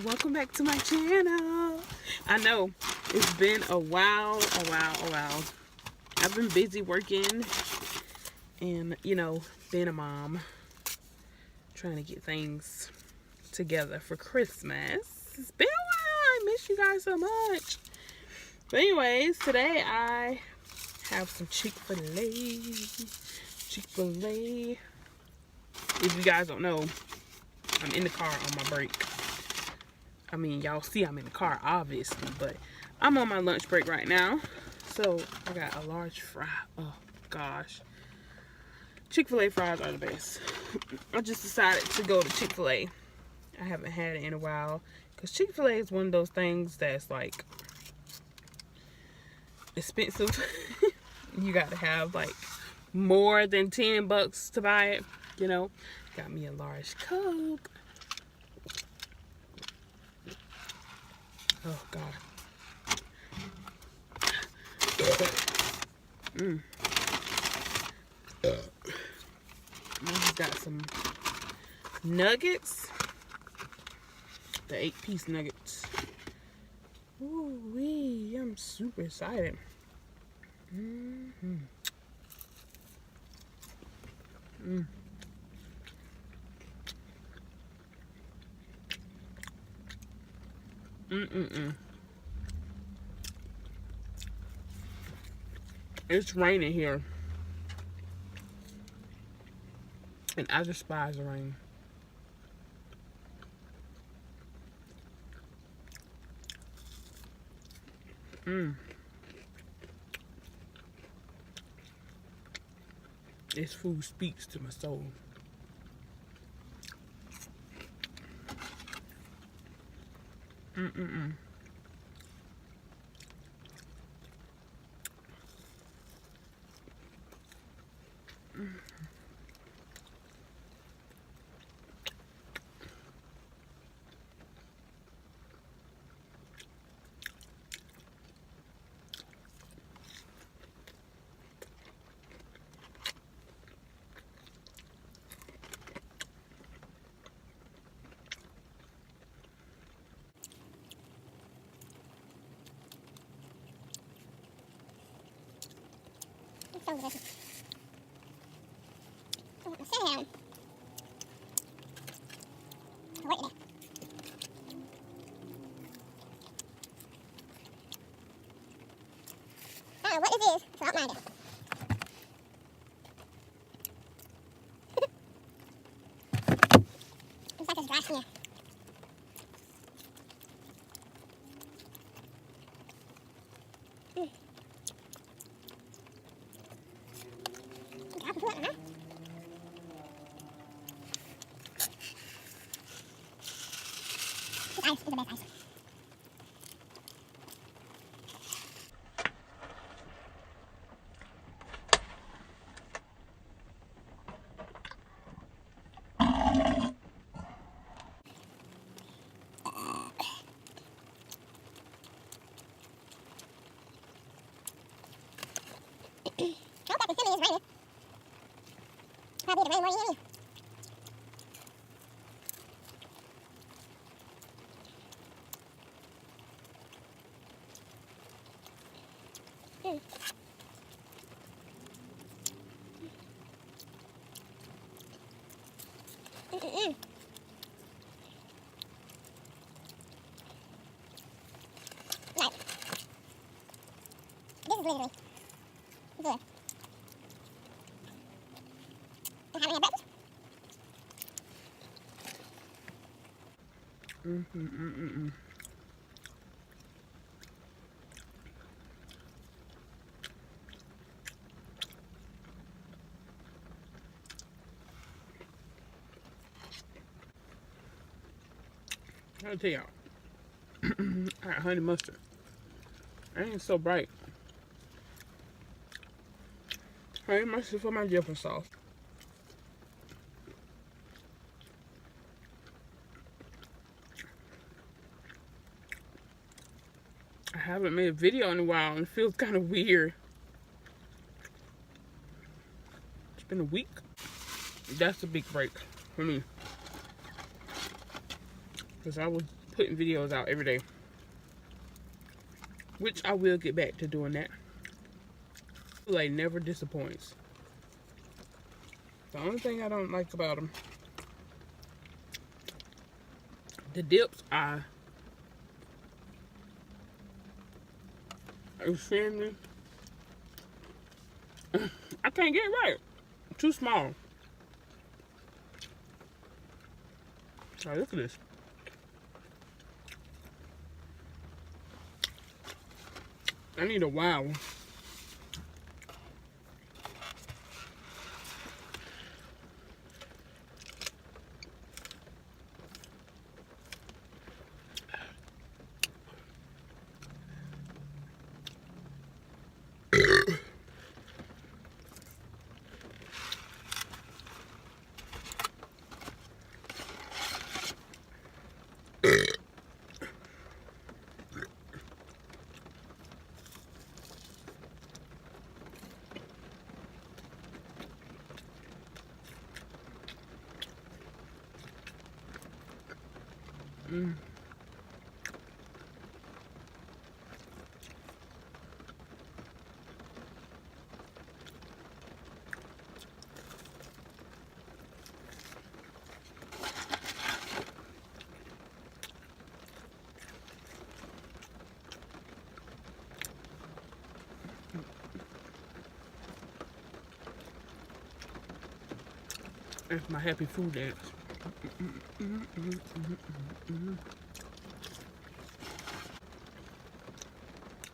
welcome back to my channel. I know it's been a while. I've been busy working and, you know, being a mom, trying to get things together for Christmas. It's been a while. I miss you guys so much. But anyways, today I have some Chick-fil-A. If you guys don't know, I'm in the car on my break. I mean, y'all see I'm in the car, obviously, but I'm on my lunch break right now. So, I got a large fry. Oh, gosh. Chick-fil-A fries are the best. I just decided to go to Chick-fil-A. I haven't had it in a while. Because Chick-fil-A is one of those things that's, like, expensive. You got to have, like, more than $10 to buy it, you know. Got me a large Coke. Oh, God. I just got some nuggets. The 8-piece nuggets. Ooh-wee. I'm super excited. It's raining here. And I despise the rain. This food speaks to my soul. So delicious. I want my salmon. I'll wait a minute. I don't know what this is, so I don't mind it. Looks like it's dry skin. I can put it in my mouth. This ice is the best ice. I hope I can see me. It's raining. Probably the rain more than me. Right. This is literally good. I haven't had breakfast. I'll tell y'all. I got honey mustard. It ain't so bright. Honey mustard for my dipping sauce. I haven't made a video in a while and it feels kind of weird. It's been a week. That's a big break for me. Because I was putting videos out every day. Which I will get back to doing that. Like, never disappoints. The only thing I don't like about them, the dips are extremely, I can't get it right. Too small. Oh, look at this. I need a wow. That's my happy food dance.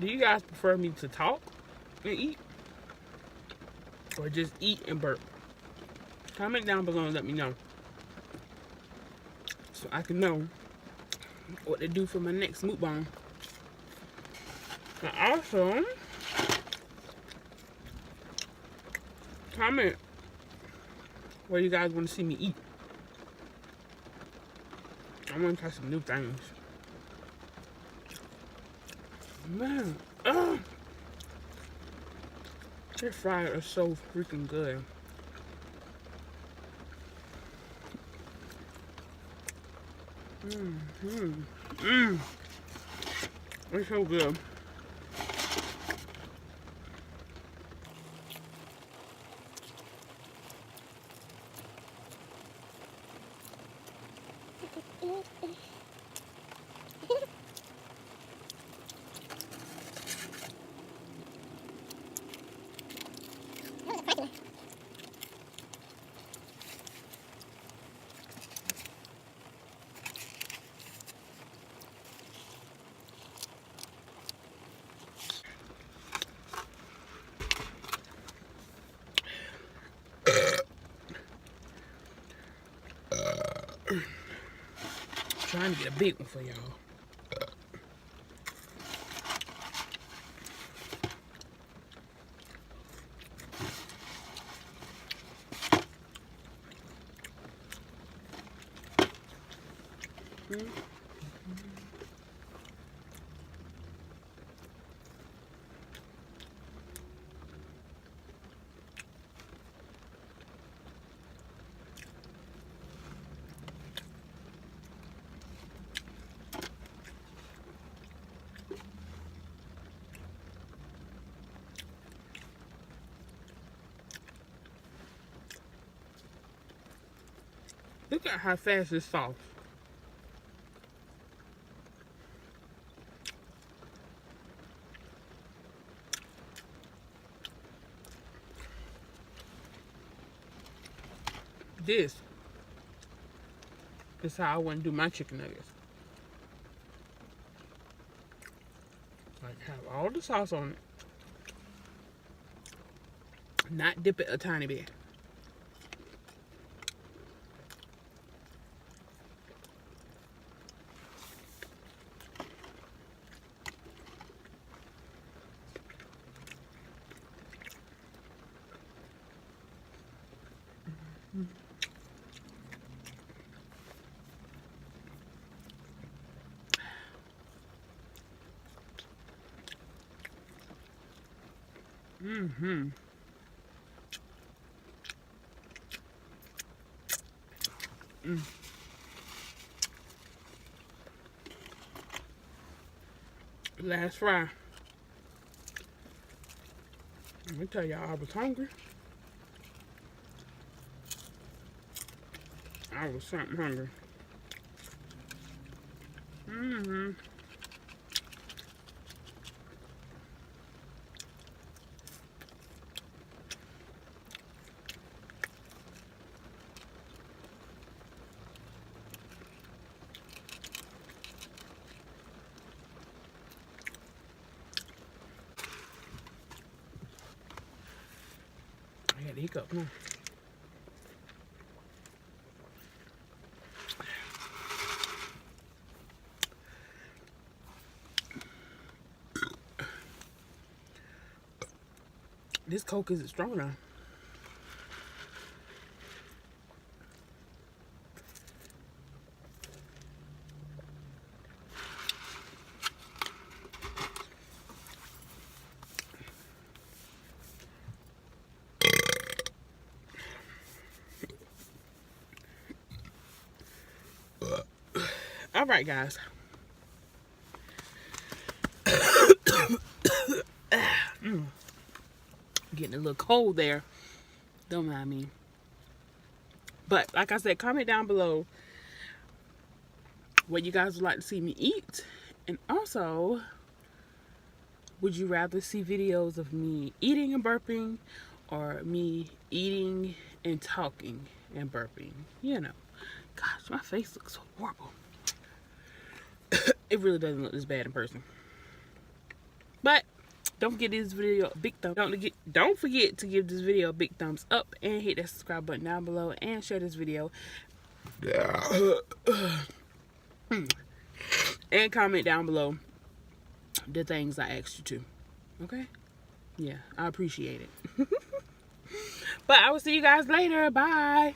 Do you guys prefer me to talk and eat? Or just eat and burp? Comment down below and let me know. So I can know what to do for my next mukbang. And also, comment where you guys want to see me eat. I want to try some new things. Man, this fries are so freaking good. It's so good. Trying to get a big one for y'all. Look at how fast it's soft. This is how I want to do my chicken nuggets. Like, have all the sauce on it. Not dip it a tiny bit. Last fry. Let me tell y'all, I was hungry. I was something hungry. I got the hiccup now. This Coke isn't strong enough. All right, guys. Getting a little cold there. Don't mind me. But like I said, comment down below what you guys would like to see me eat. And also, would you rather see videos of me eating and burping, or me eating and talking and burping? You know. Gosh, my face looks so horrible. It really doesn't look this bad in person. But don't forget this video a big thumb. Don't forget to give this video a big thumbs up and hit that subscribe button down below and share this video. And comment down below the things I asked you to. Okay? Yeah, I appreciate it. But I will see you guys later. Bye.